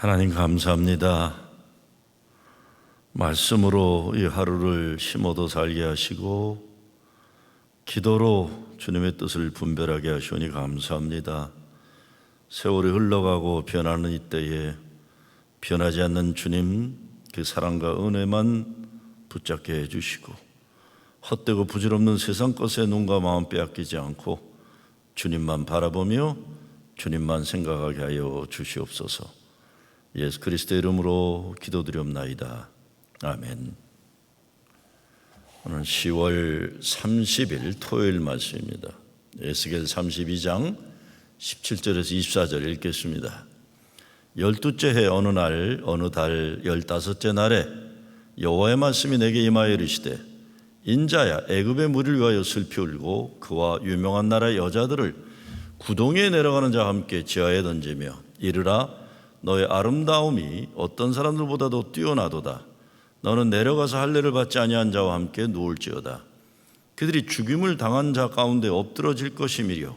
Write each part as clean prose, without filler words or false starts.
하나님 감사합니다. 말씀으로 이 하루를 심어도 살게 하시고 기도로 주님의 뜻을 분별하게 하시오니 감사합니다. 세월이 흘러가고 변하는 이때에 변하지 않는 주님 그 사랑과 은혜만 붙잡게 해주시고 헛되고 부질없는 세상 것에 눈과 마음 빼앗기지 않고 주님만 바라보며 주님만 생각하게 하여 주시옵소서. 예수 그리스도의 이름으로 기도드리옵나이다. 아멘. 오늘 10월 30일 토요일 말씀입니다. 에스겔 32장 17절에서 24절 읽겠습니다. 12째 해 어느 날 어느 달 15째 날에 여호와의 말씀이 내게 임하여 이르시되 인자야, 애굽의 무리를 위하여 슬피 울고 그와 유명한 나라의 여자들을 구덩이에 내려가는 자와 함께 지하에 던지며 이르라, 너의 아름다움이 어떤 사람들보다도 뛰어나도다. 너는 내려가서 할례를 받지 아니한 자와 함께 누울지어다. 그들이 죽임을 당한 자 가운데 엎드러질 것이미려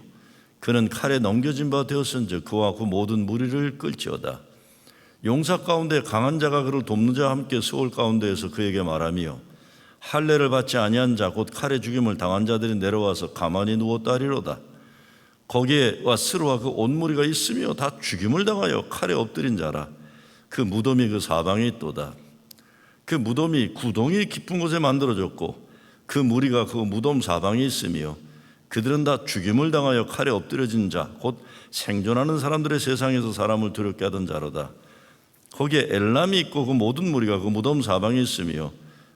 그는 칼에 넘겨진 바 되었은즉 그와 그 모든 무리를 끌지어다. 용사 가운데 강한 자가 그를 돕는 자와 함께 수월 가운데에서 그에게 말하며 할례를 받지 아니한 자 곧 칼에 죽임을 당한 자들이 내려와서 가만히 누웠다리로다. 거기에 스루와 그 온 무리가 있으며 다 죽임을 당하여 칼에 엎드린 자라. 그 무덤이 그 사방에 있도다. 그 무덤이 구덩이 깊은 곳에 만들어졌고 그 무리가 그 무덤 사방에 있으며 그들은 다 죽임을 당하여 칼에 엎드려진 자 곧 생존하는 사람들의 세상에서 사람을 두렵게 하던 자로다. 거기에 엘람이 있고 그 모든 무리가 그 무덤 사방에 있으며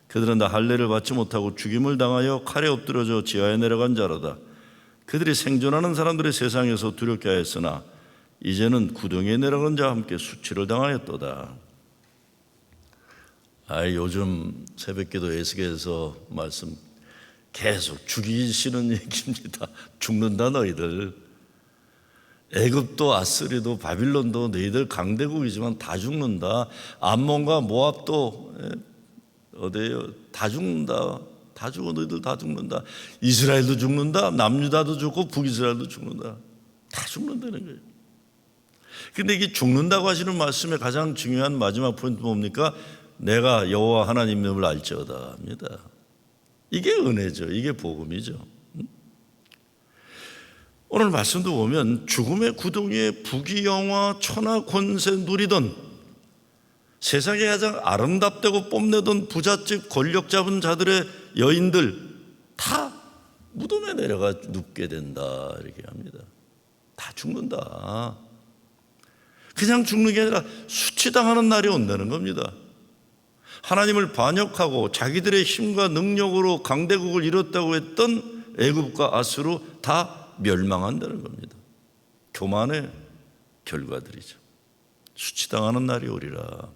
그들은 다 할례를 받지 못하고 죽임을 당하여 칼에 엎드려져 지하에 내려간 자로다. 그들이 생존하는 사람들의 세상에서 두렵게 하였으나 이제는 구덩이에 내려간 자와 함께 수치를 당하였도다. 요즘 새벽기도 에스겔에서 말씀 계속 죽이시는 얘기입니다. 죽는다 너희들. 애굽도 아스리도 바빌론도 너희들 강대국이지만 다 죽는다. 암몬과 모압도 어디에요? 다 죽는다. 다 죽어. 너희들 다 죽는다. 이스라엘도 죽는다. 남유다도 죽고 북이스라엘도 죽는다. 다 죽는다는 거예요. 근데 이게 죽는다고 하시는 말씀의 가장 중요한 마지막 포인트 뭡니까? 내가 여호와 하나님임을 알지어다 합니다. 이게 은혜죠. 이게 복음이죠. 오늘 말씀도 보면 죽음의 구덩이에 부귀영화 천하 권세 누리던 세상에 가장 아름답다고 뽐내던 부잣집 권력 잡은 자들의 여인들 다 무덤에 내려가 눕게 된다 이렇게 합니다. 다 죽는다. 그냥 죽는 게 아니라 수치당하는 날이 온다는 겁니다. 하나님을 반역하고 자기들의 힘과 능력으로 강대국을 이뤘다고 했던 애굽과 아수르 다 멸망한다는 겁니다. 교만의 결과들이죠. 수치당하는 날이 오리라.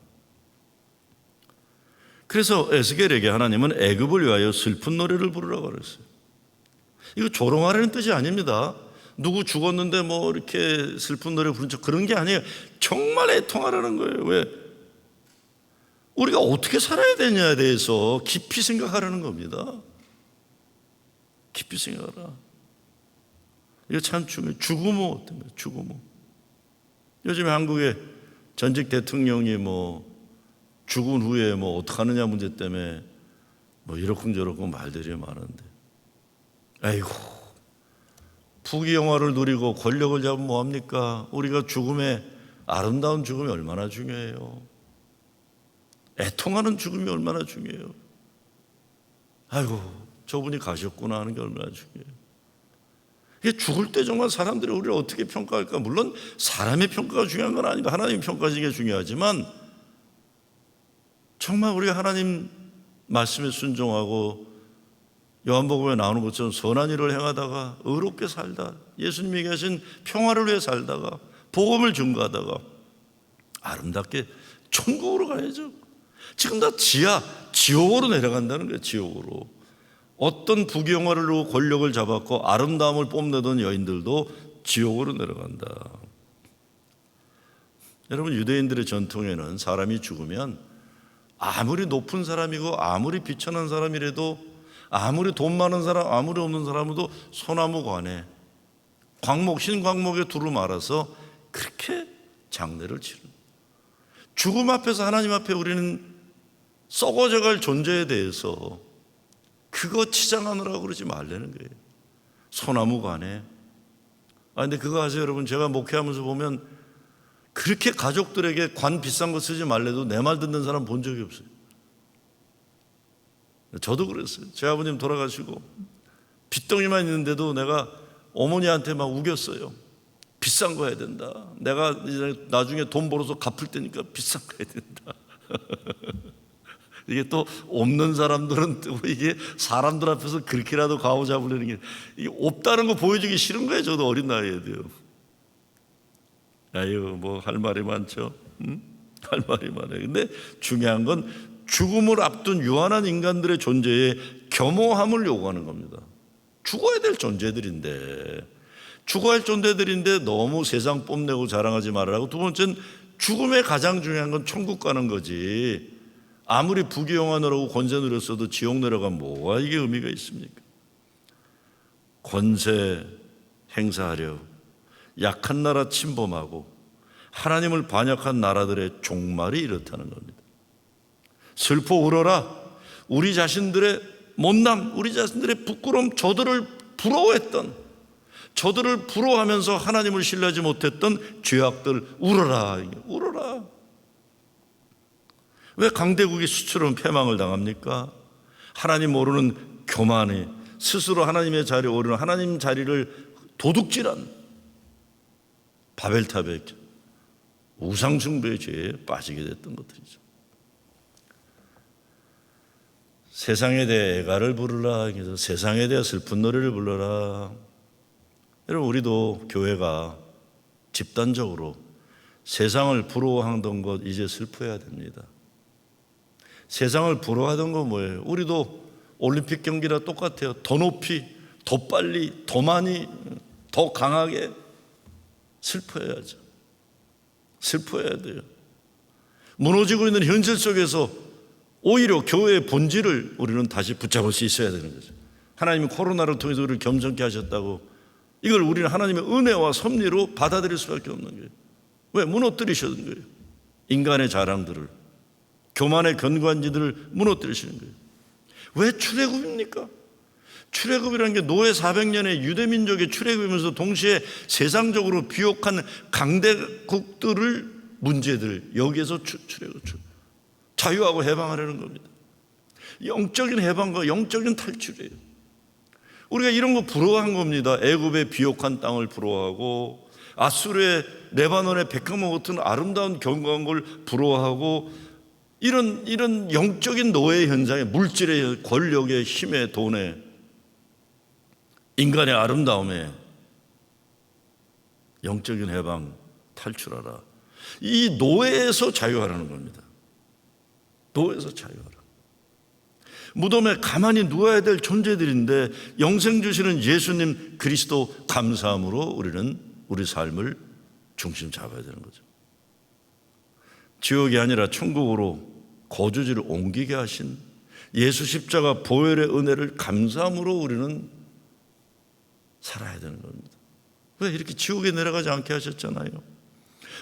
그래서 에스겔에게 하나님은 애굽을 위하여 슬픈 노래를 부르라고 그랬어요. 이거 조롱하라는 뜻이 아닙니다. 누구 죽었는데 뭐 이렇게 슬픈 노래 부른 척 그런 게 아니에요. 정말 애통하라는 거예요. 왜? 우리가 어떻게 살아야 되냐에 대해서 깊이 생각하라는 겁니다. 깊이 생각하라. 이거 참 중요해요. 죽음은 어떤 거예요? 죽음은. 요즘에 한국의 전직 대통령이 죽은 후에 어떡하느냐 문제 때문에 이러쿵저러쿵 말들이 많은데, 아이고, 부귀영화를 누리고 권력을 잡으면 뭐합니까? 우리가 아름다운 죽음이 얼마나 중요해요. 애통하는 죽음이 얼마나 중요해요. 아이고, 저분이 가셨구나 하는 게 얼마나 중요해요. 이게 죽을 때 정말 사람들이 우리를 어떻게 평가할까? 물론 사람의 평가가 중요한 건 아니고 하나님 평가하시는 게 중요하지만 정말 우리가 하나님 말씀에 순종하고 요한복음에 나오는 것처럼 선한 일을 행하다가 의롭게 살다, 예수님이 얘기하신 평화를 위해 살다가 복음을 증거하다가 아름답게 천국으로 가야죠. 지금 다 지옥으로 내려간다는 거예요. 지옥으로. 어떤 부귀영화를 누리고 권력을 잡았고 아름다움을 뽐내던 여인들도 지옥으로 내려간다. 여러분, 유대인들의 전통에는 사람이 죽으면 아무리 높은 사람이고 아무리 비천한 사람이라도 아무리 돈 많은 사람 아무리 없는 사람도 소나무관에 흰 광목에 두루 말아서 그렇게 장례를 치릅니다. 죽음 앞에서 하나님 앞에 우리는 썩어져갈 존재에 대해서 그거 치장하느라고 그러지 말라는 거예요. 소나무 관에. 근데 그거 아세요 여러분? 제가 목회하면서 보면 그렇게 가족들에게 관 비싼 거 쓰지 말래도 내 말 듣는 사람 본 적이 없어요. 저도 그랬어요. 제 아버님 돌아가시고 빚덩이만 있는데도 내가 어머니한테 막 우겼어요. 비싼 거 해야 된다. 내가 이제 나중에 돈 벌어서 갚을 테니까 비싼 거 해야 된다. 이게 또 없는 사람들은 또 이게 사람들 앞에서 그렇게라도 가오 잡으려는 게 이게 없다는 거 보여주기 싫은 거예요. 저도 어린 나이에도요. 아유, 뭐 할 말이 많죠. 할 말이 많아요. 근데 중요한 건 죽음을 앞둔 유한한 인간들의 존재에 겸허함을 요구하는 겁니다. 죽어야 될 존재들인데 너무 세상 뽐내고 자랑하지 말라고. 두 번째는 죽음의 가장 중요한 건 천국 가는 거지. 아무리 부귀영화하느라고 권세 누렸어도 지옥 내려가면 뭐가 이게 의미가 있습니까? 권세 행사하려 약한 나라 침범하고 하나님을 반역한 나라들의 종말이 이렇다는 겁니다. 슬퍼 울어라. 우리 자신들의 못남, 우리 자신들의 부끄러움, 저들을 부러워하면서 하나님을 신뢰하지 못했던 죄악들 울어라. 울어라. 왜 강대국이 수치로운 패망을 당합니까? 하나님 모르는 교만이 스스로 하나님의 자리에 오르는 하나님 자리를 도둑질한 바벨탑의 우상숭배의 죄에 빠지게 됐던 것들이죠. 세상에 대해 애가를 부르라. 그래서 세상에 대해 슬픈 노래를 불러라. 여러분, 우리도 교회가 집단적으로 세상을 부러워하던 것 이제 슬퍼해야 됩니다. 세상을 부러워하던 건 뭐예요? 우리도 올림픽 경기랑 똑같아요. 더 높이, 더 빨리, 더 많이, 더 강하게 슬퍼해야죠. 슬퍼해야 돼요. 무너지고 있는 현실 속에서 오히려 교회의 본질을 우리는 다시 붙잡을 수 있어야 되는 거죠. 하나님이 코로나를 통해서 우리를 겸손케 하셨다고 이걸 우리는 하나님의 은혜와 섭리로 받아들일 수밖에 없는 거예요. 왜? 무너뜨리셨는 거예요. 인간의 자랑들을, 교만의 견고한지들을 무너뜨리시는 거예요. 왜 출애굽입니까? 출애굽이라는 게 노예 400년의 유대민족의 출애굽이면서 동시에 세상적으로 비옥한 강대국들을 문제들 여기에서 출애굽 자유하고 해방하려는 겁니다. 영적인 해방과 영적인 탈출이에요. 우리가 이런 거 부러워한 겁니다. 애굽의 비옥한 땅을 부러워하고 아수르의 레바논의 백합목 같은 아름다운 견고한 걸 부러워하고 이런 영적인 노예 현장에 물질의 권력의 힘의 돈에 인간의 아름다움에 영적인 해방 탈출하라. 이 노예에서 자유하라는 겁니다. 노예에서 자유하라. 무덤에 가만히 누워야 될 존재들인데 영생 주시는 예수님 그리스도 감사함으로 우리는 우리 삶을 중심 잡아야 되는 거죠. 지옥이 아니라 천국으로 거주지를 옮기게 하신 예수 십자가 보혈의 은혜를 감사함으로 우리는 살아야 되는 겁니다. 왜 이렇게 지옥에 내려가지 않게 하셨잖아요.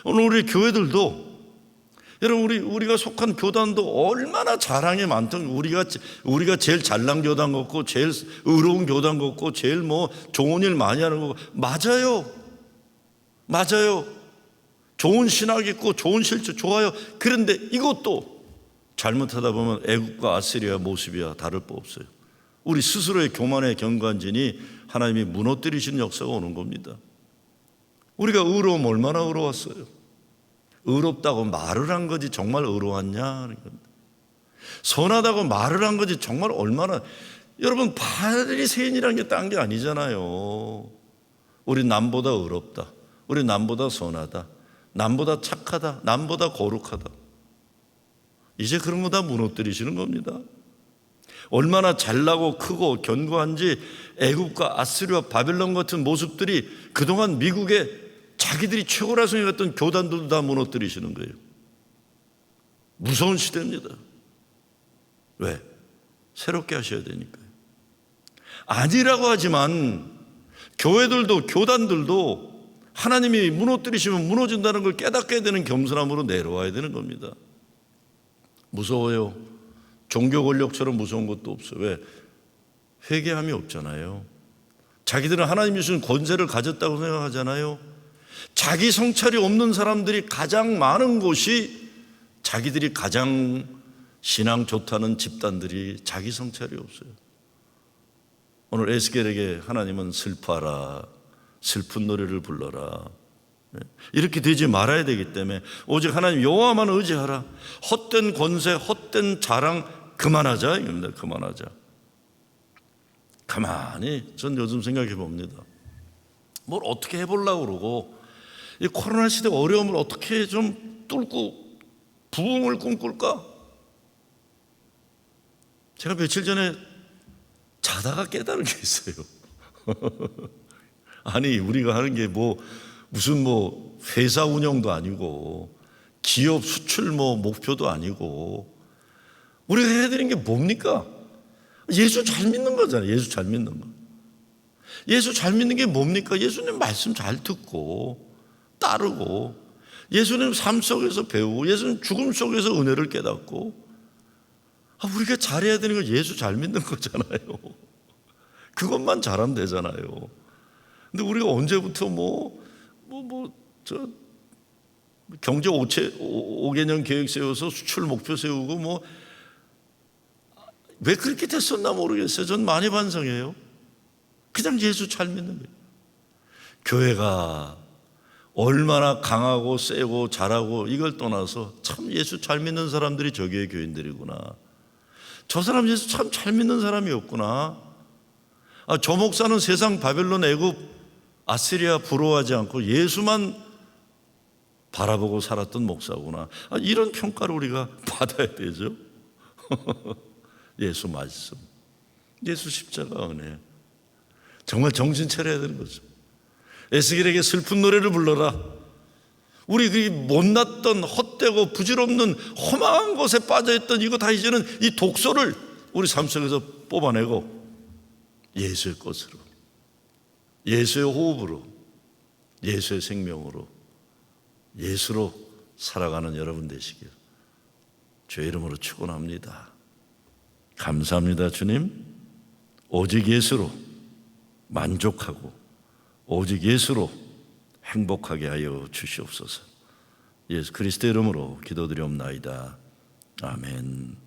오늘 우리 교회들도 여러분 우리가 속한 교단도 얼마나 자랑이 많던 우리가 제일 잘난 교단 같고 제일 의로운 교단 같고 제일 뭐 좋은 일 많이 하는 거고 맞아요. 좋은 신학 있고 좋은 실제 좋아요. 그런데 이것도 잘못하다 보면 애국과 아시리아 모습이야 다를 바 없어요. 우리 스스로의 교만의 견고한진이 하나님이 무너뜨리시는 역사가 오는 겁니다. 우리가 의로움 얼마나 의로웠어요. 의롭다고 말을 한 거지 정말 의로웠냐 하는 겁니다. 선하다고 말을 한 거지 정말 얼마나. 여러분 바리새인이라는 게 딴 게 아니잖아요. 우리 남보다 의롭다, 우리 남보다 선하다, 남보다 착하다, 남보다 거룩하다. 이제 그런 거 다 무너뜨리시는 겁니다. 얼마나 잘나고 크고 견고한지 애굽과 아스리아 바벨론 같은 모습들이 그동안 미국에 자기들이 최고라 생각했던 교단들도 다 무너뜨리시는 거예요. 무서운 시대입니다. 왜? 새롭게 하셔야 되니까요. 아니라고 하지만 교회들도 교단들도 하나님이 무너뜨리시면 무너진다는 걸 깨닫게 되는 겸손함으로 내려와야 되는 겁니다. 무서워요. 종교 권력처럼 무서운 것도 없어요. 왜? 회개함이 없잖아요. 자기들은 하나님이 주신 권세를 가졌다고 생각하잖아요. 자기 성찰이 없는 사람들이 가장 많은 곳이, 자기들이 가장 신앙 좋다는 집단들이 자기 성찰이 없어요. 오늘 에스겔에게 하나님은 슬퍼하라, 슬픈 노래를 불러라, 이렇게 되지 말아야 되기 때문에 오직 하나님 여호와만 의지하라. 헛된 권세, 헛된 자랑 그만하자 이겁니다. 그만하자. 가만히 전 요즘 생각해 봅니다. 뭘 어떻게 해보려고 그러고, 이 코로나 시대 어려움을 어떻게 좀 뚫고 부흥을 꿈꿀까? 제가 며칠 전에 자다가 깨달은 게 있어요. 아니, 우리가 하는 게 무슨 회사 운영도 아니고 기업 수출 목표도 아니고, 우리가 해야 되는 게 뭡니까? 예수 잘 믿는 거잖아요. 예수 잘 믿는 거. 예수 잘 믿는 게 뭡니까? 예수님 말씀 잘 듣고 따르고, 예수님 삶 속에서 배우고, 예수님 죽음 속에서 은혜를 깨닫고. 우리가 잘해야 되는 건 예수 잘 믿는 거잖아요. 그것만 잘하면 되잖아요. 근데 우리가 언제부터 경제 5개년 계획 세워서 수출 목표 세우고 왜 그렇게 됐었나 모르겠어요. 전 많이 반성해요. 그냥 예수 잘 믿는 거예요. 교회가 얼마나 강하고 세고 잘하고 이걸 떠나서 참 예수 잘 믿는 사람들이 저교회 교인들이구나. 저 사람 예수 참 잘 믿는 사람이었구나. 저 목사는 세상 바벨론, 애굽, 아시리아 부러워하지 않고 예수만 바라보고 살았던 목사구나. 이런 평가를 우리가 받아야 되죠. 예수 말씀, 예수 십자가 은혜, 정말 정신 차려야 되는 거죠. 에스겔에게 슬픈 노래를 불러라. 우리 그 못났던 헛되고 부질없는 허망한 것에 빠져있던 이거 다 이제는 이 독소를 우리 삶 속에서 뽑아내고 예수의 것으로, 예수의 호흡으로, 예수의 생명으로, 예수로 살아가는 여러분 되시길 주의 이름으로 축원합니다. 감사합니다. 주님, 오직 예수로 만족하고 오직 예수로 행복하게 하여 주시옵소서. 예수 그리스도의 이름으로 기도드리옵나이다. 아멘.